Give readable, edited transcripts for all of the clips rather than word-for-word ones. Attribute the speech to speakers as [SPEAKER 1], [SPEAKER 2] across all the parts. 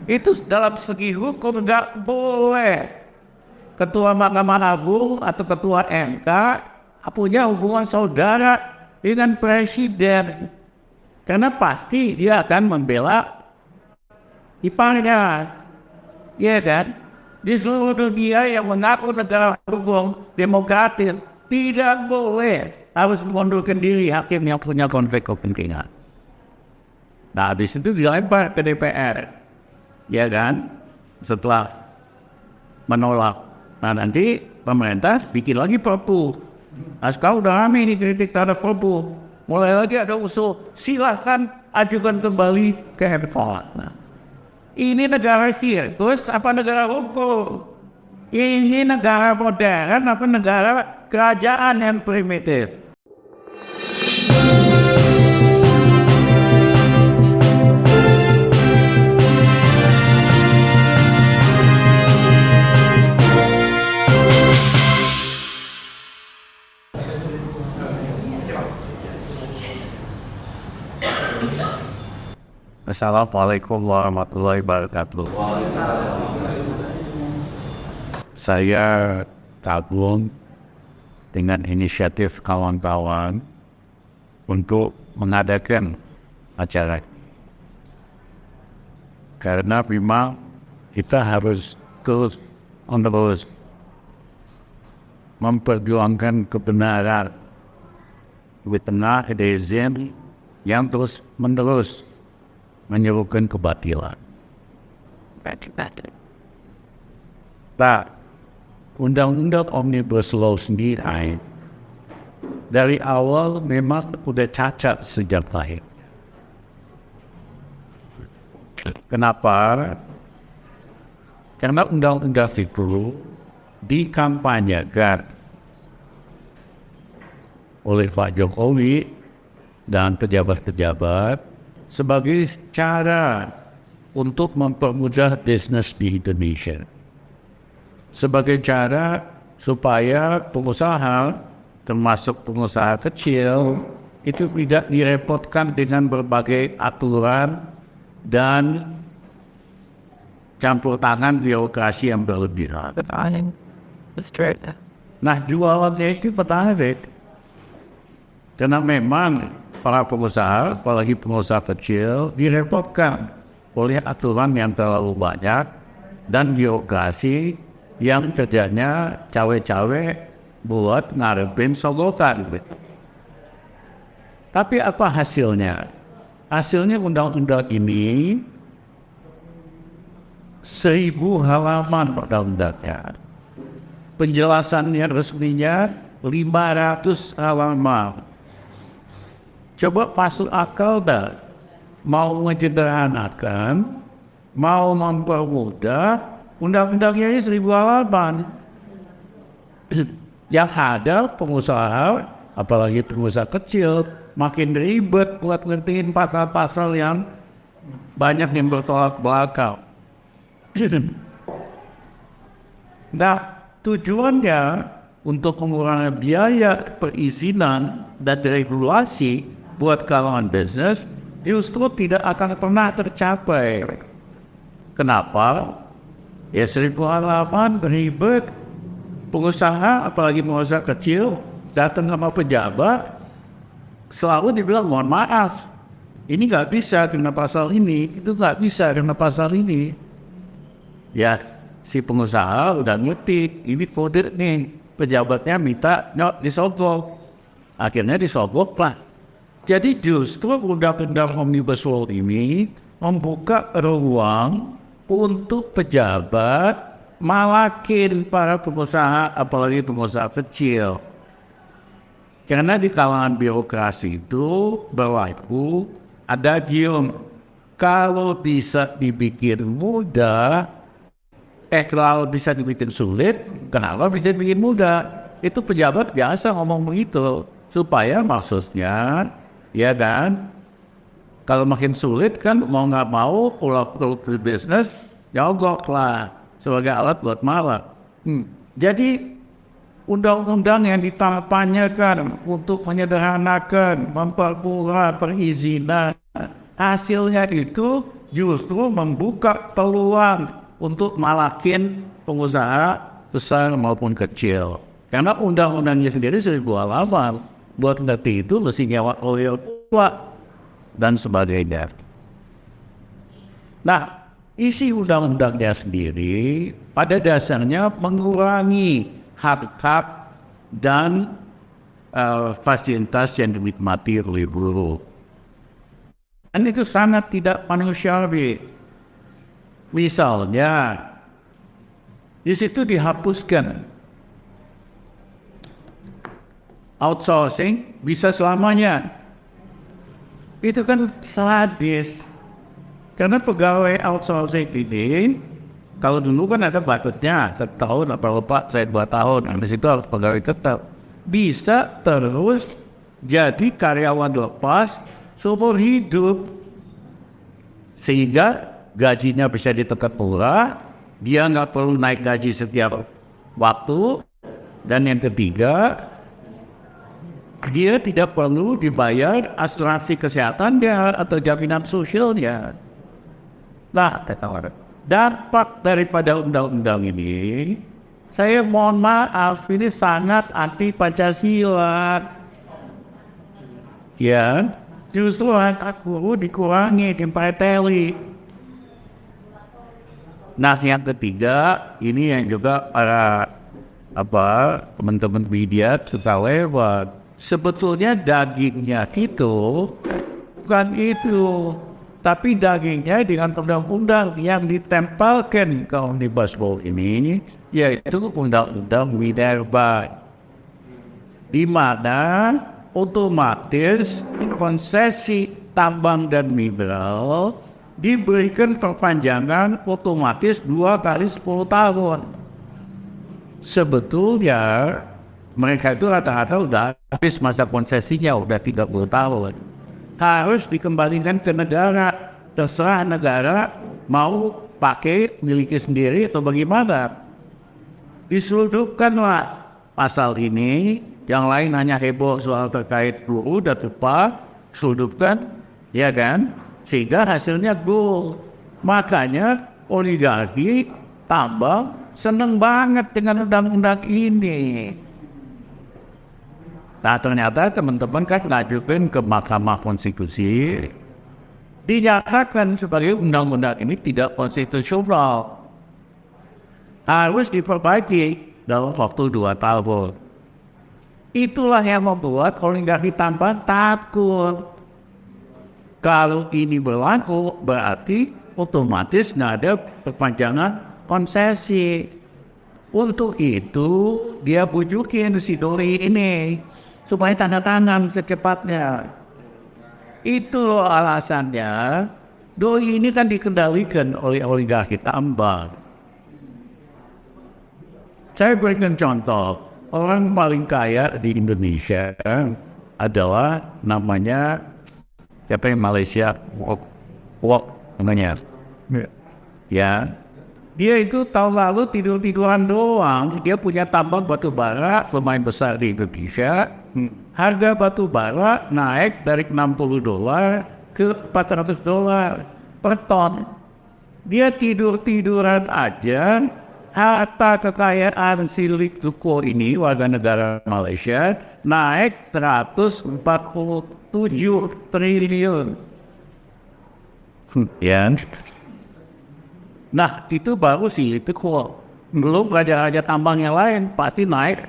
[SPEAKER 1] Itu dalam segi hukum nggak boleh ketua Mahkamah Agung atau ketua MK punya hubungan saudara dengan presiden, karena pasti dia akan membela iparnya, ya kan? Di seluruh dunia yang mengaku negara hukum demokratis tidak boleh harus mengundurkan diri hakim yang punya konflik kepentingan. Nah, habis itu dilempar ke DPR, ya kan? Setelah menolak, nah nanti pemerintah bikin lagi Perpu. Nah, sekarang udah rame ini kritik terhadap Perpu. Mulai lagi ada usul, silahkan ajukan kembali ke MK. Nah, ini negara sirkus apa negara hukum? Ini negara modern apa negara kerajaan yang primitif? Assalamualaikum warahmatullahi wabarakatuh. Saya kagum dengan inisiatif kawan-kawan untuk mengadakan acara ini. Karena memang kita harus terus menerus memperjuangkan kebenaran di tengah rezim yang terus menerus menyerukan kebatilan. Nah, Undang-Undang Omnibus Law sendiri dari awal memang udah cacat sejak lahir. Kenapa? Karena undang-undang itu dikampanyekan oleh Pak Jokowi dan pejabat-pejabat sebagai cara untuk mempermudah bisnis di Indonesia. Sebagai cara supaya pengusaha, termasuk pengusaha kecil, itu tidak direpotkan dengan berbagai aturan dan campur tangan birokrasi yang berlebihan. Nah, jualannya itu menarik. Karena memang para pengusaha, apalagi pengusaha kecil, direpotkan oleh aturan yang terlalu banyak dan birokrasi yang kerjanya cawe-cawe buat ngarepin sogokan. Tapi apa hasilnya? Hasilnya undang-undang ini 1000 halaman undang-undangnya. Penjelasannya resminya 500 halaman. Coba masuk akal dah, mau menyederhanakan, mau mempermudah, undang-undangnya ini 1000 halaman. Yang ada pengusaha, apalagi pengusaha kecil, makin ribet buat ngertiin pasal-pasal yang banyak yang bertolak belakang. Nah, tujuannya untuk mengurangi biaya perizinan dan regulasi buat kalangan bisnis justru tidak akan pernah tercapai. Kenapa? Ya 1000 halaman ribet, pengusaha apalagi pengusaha kecil datang sama pejabat selalu dibilang mohon maaf, ini nggak bisa karena pasal ini, itu nggak bisa karena pasal ini. Ya si pengusaha udah ngerti, ini kode nih, pejabatnya minta disogok, akhirnya disogok lah. Jadi justru undang-undang Omnibus Law ini membuka ruang untuk pejabat malakin para pengusaha, apalagi pengusaha kecil. Karena di kalangan birokrasi itu berlaku ada gium, kalau bisa dibikin mudah, kalau bisa dibikin sulit, kenapa bisa dibikin mudah? Itu pejabat biasa ngomong begitu, supaya maksudnya, ya kan, kalau makin sulit kan mau nggak mau pelaku bisnis nyogok lah sebagai alat buat malak. Jadi undang-undang yang dikampanyekan untuk menyederhanakan, mempermudah perizinan, hasilnya itu justru membuka peluang untuk malakin pengusaha besar maupun kecil. Karena undang-undangnya sendiri 1000 halaman. Buat ngerti itu mesti nyewa lawyer pula dan sebagainya. Nah, isi undang-undangnya sendiri pada dasarnya mengurangi hak-hak dan fasilitas yang dinikmati oleh buruh. Dan itu sangat tidak manusiawi. Misalnya, di situ dihapuskan outsourcing bisa selamanya. Itu kan sadis. Karena pegawai outsourcing ini, kalau dulu kan ada batasnya, 1 tahun, apa saya 2 tahun, di situ harus pegawai tetap. Bisa terus jadi karyawan lepas seumur hidup. Sehingga gajinya bisa ditekan murah, dia nggak perlu naik gaji setiap waktu. Dan yang ketiga, dia tidak perlu dibayar asuransi kesehatannya atau jaminan sosialnya. Nah, dampak daripada undang-undang ini, saya mohon maaf, ini sangat anti Pancasila. Ya, justru hak buruh dikurangi, dipreteli. Nah, yang ketiga, ini yang juga para teman-teman media suka lewat. Sebetulnya dagingnya itu bukan itu, tapi dagingnya dengan undang-undang yang ditempelkan ke Omnibus Law ini, yaitu undang-undang Minerba, di mana otomatis konsesi tambang dan mineral diberikan perpanjangan otomatis 2 kali 10 tahun. Sebetulnya mereka itu rata-rata udah habis masa konsesinya, udah 30 tahun. Harus dikembalikan ke negara. Terserah negara mau pakai miliki sendiri atau bagaimana. Diseludupkanlah pasal ini, yang lain hanya heboh soal terkait buruh dan upah, seludupkan, ya kan? Sehingga hasilnya goal. Makanya oligarki tambang seneng banget dengan undang-undang ini. Nah, ternyata teman-teman kan ngajukan ke Mahkamah Konstitusi, dinyatakan sebagai undang-undang ini tidak konstitusional, harus diperbaiki dalam waktu 2 tahun. Itulah yang membuat oligarki tambang takut. Kalau ini berlaku, berarti otomatis nggak ada perpanjangan konsesi. Untuk itu dia bujukin si Doi ini supaya tanda tangan secepatnya. Itu loh alasannya. Doi ini kan dikendalikan oleh oligarki tambang. Saya berikan contoh. Orang paling kaya di Indonesia adalah namanya siapa yang Malaysia? Wok namanya. Ya. Dia itu tahun lalu tidur-tiduran doang. Dia punya tambang batu bara lumayan besar di Indonesia. Harga batu bara naik dari $60 ke $400 per ton. Dia tidur-tiduran aja. Harta kekayaan si Lee Tzu Kwo ini, warga negara Malaysia, naik 147 triliun. Ya. Nah, itu baru si Lee Tzu Kwo. Belum raja-raja tambang yang lain pasti naik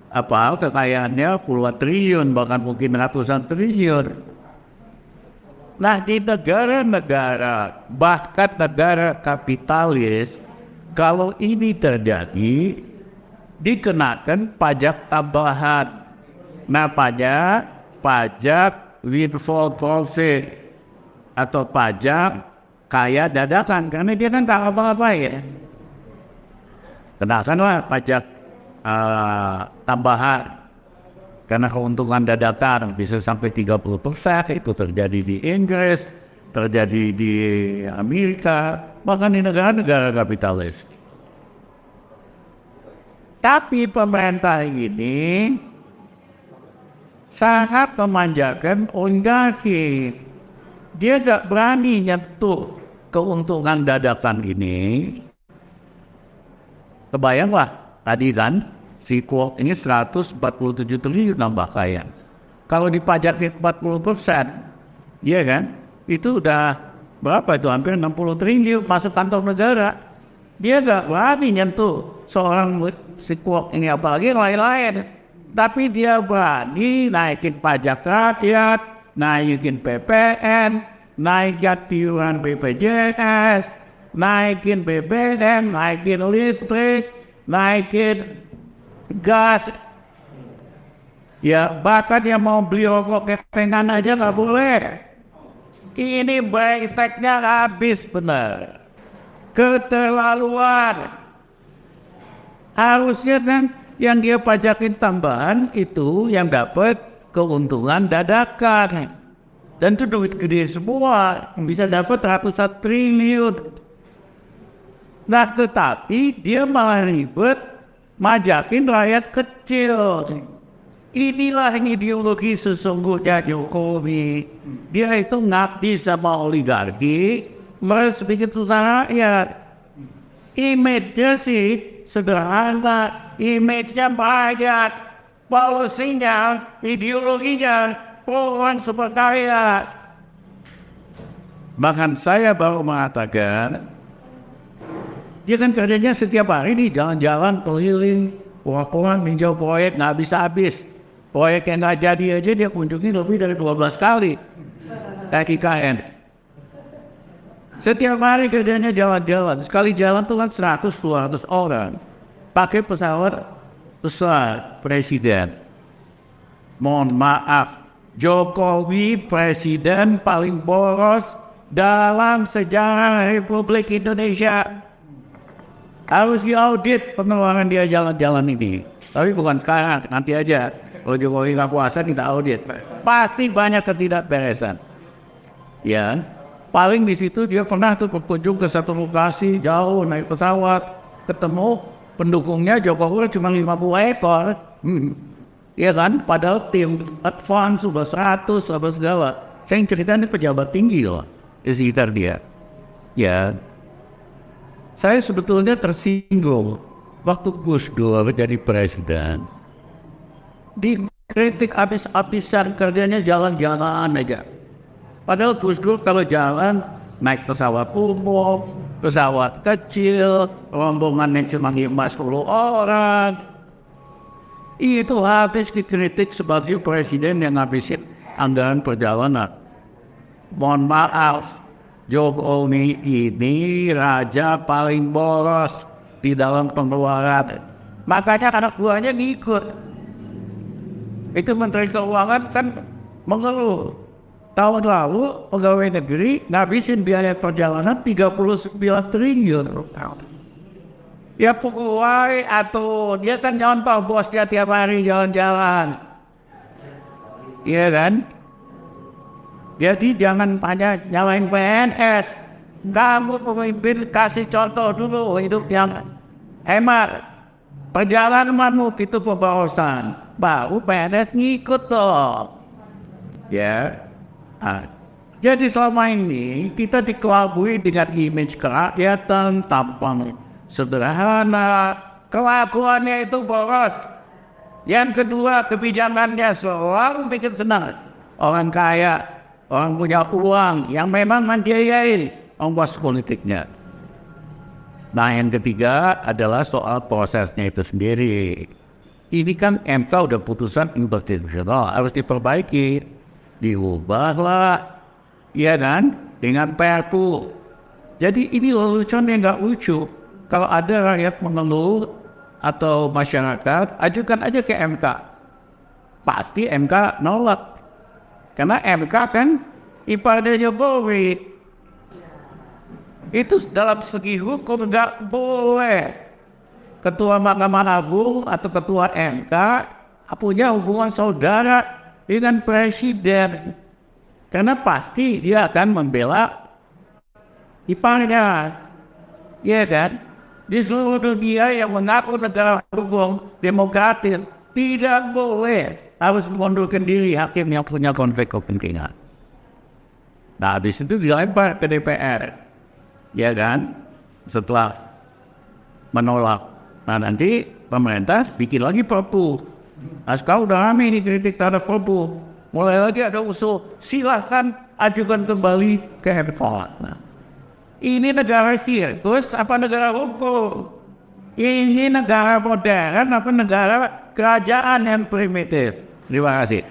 [SPEAKER 1] kekayaannya puluhan triliun, bahkan mungkin ratusan triliun. Nah, di negara-negara, bahkan negara kapitalis, kalau ini terjadi, dikenakan pajak tambahan. Namanya pajak windfall profit atau pajak kaya dadakan, karena dia kan tak apa-apa ya. Kenakanlah pajak tambahan karena keuntungan dadakan bisa sampai 30%. Itu terjadi di Inggris, terjadi di Amerika, bahkan di negara-negara kapitalis. Tapi pemerintah ini sangat memanjakan oligarki. Dia gak berani nyentuh keuntungan dadakan ini, kebayanglah tadi kan si Kuok ini 147 triliun nambah kaya. Kalau dipajakin 40%, iya kan? Itu udah berapa itu? Hampir 60 triliun masuk kantong negara. Dia gak berani nyentuh seorang si Kuok ini, apalagi lain-lain. Tapi dia berani naikin pajak rakyat, naikin PPN, naikin iuran BPJS, naikin BBM, naikin listrik, naikin gas. Ya bahkan yang mau beli rokok ketengan aja nggak boleh. Ini brengseknya habis benar. Keterlaluan. Harusnya kan yang dia pajakin tambahan itu yang dapat keuntungan dadakan. Dan itu duit gede semua, bisa dapat ratusan triliun. Nah tetapi dia malah ribet majakin rakyat kecil. Inilah ideologi sesungguhnya Jokowi. Dia itu ngabdi sama oligarki, meres bikin susah rakyat. Image-nya sih sederhana, image-nya banyak, polisinya, ideologinya orang super kaya. Bahkan saya baru mengatakan, dia kan kerjanya setiap hari nih jalan-jalan keliling, pulang-pulang ninjau proyek nggak bisa habis. Proyek yang nggak jadi aja dia kunjungi lebih dari 12 kali. KKN. Setiap hari kerjanya jalan-jalan. Sekali jalan tuh kan 100-200 orang. Pakai pesawat besar presiden. Mohon maaf, Jokowi presiden paling boros dalam sejarah Republik Indonesia. Harus diaudit pengeluaran dia jalan-jalan ini. Tapi bukan sekarang, nanti aja. Kalau Jokowi nggak puasa kita audit. Pasti banyak ketidakberesan. Ya, paling di situ dia pernah tuh berkunjung ke satu lokasi jauh naik pesawat, ketemu pendukungnya Jokowi cuma 50 ekor. Iya kan? Padahal tim advance sudah 100 apa segala. Saya cerita ini pejabat tinggi loh di sekitar dia. Ya, saya sebetulnya tersinggung waktu Gus Dur jadi presiden. Dikritik habis-habisan, kerjanya jalan-jalan aja. Padahal Gus Dur kalau jalan naik pesawat umum, pesawat kecil, rombongan yang cuma 50 orang. Itu habis dikritik sebagai presiden yang ngabisin anggaran perjalanan. Mohon maaf, Jokowi ini raja paling boros di dalam pengeluaran. Makanya anak buahnya ngikut. Itu Menteri Keuangan kan mengeluh. Tahun lalu pegawai negeri ngabisin biaya perjalanan 39 triliun. Ya pegawai atau dia kan nyontoh bosnya tiap hari jalan-jalan. Iya kan? Jadi jangan hanya nyalain PNS. Kamu pemimpin kasih contoh dulu hidup yang hemat. Perjalananmu itu pemborosan. Baru PNS ngikut toh. Ya. Nah, jadi selama ini kita dikelabui dengan image kerakyatan, tampang sederhana, kelakuannya itu boros. Yang kedua, kebijakannya selalu bikin senang. Orang kaya, orang punya uang yang memang membiayai ongkos politiknya. Nah yang ketiga adalah soal prosesnya itu sendiri. Ini kan MK udah putusan inkonstitusional, harus diperbaiki, diubahlah, ya kan, dengan Perpu. Jadi ini lelucon yang nggak lucu. Kalau ada rakyat mengeluh atau masyarakat, ajukan aja ke MK. Pasti MK nolak. Karena MK kan iparnya Jokowi. Itu dalam segi hukum nggak boleh Ketua Mahkamah Agung atau Ketua MK punya hubungan saudara dengan Presiden. Karena pasti dia akan membela iparnya. Ya kan? Di seluruh dunia yang mengaku negara hukum demokratis tidak boleh harus mengundurkan diri hakim yang punya konflik kepentingan. Nah, habis itu dilempar ke DPR. ya kan? Setelah menolak, nah nanti pemerintah bikin lagi Perpu. Nah, sekarang udah rame ini kritik terhadap Perpu. Mulai lagi ada usul, silahkan ajukan kembali ke MK. Nah, ini negara sirkus apa negara hukum? Ini negara modern apa negara kerajaan yang primitif? Terima kasih.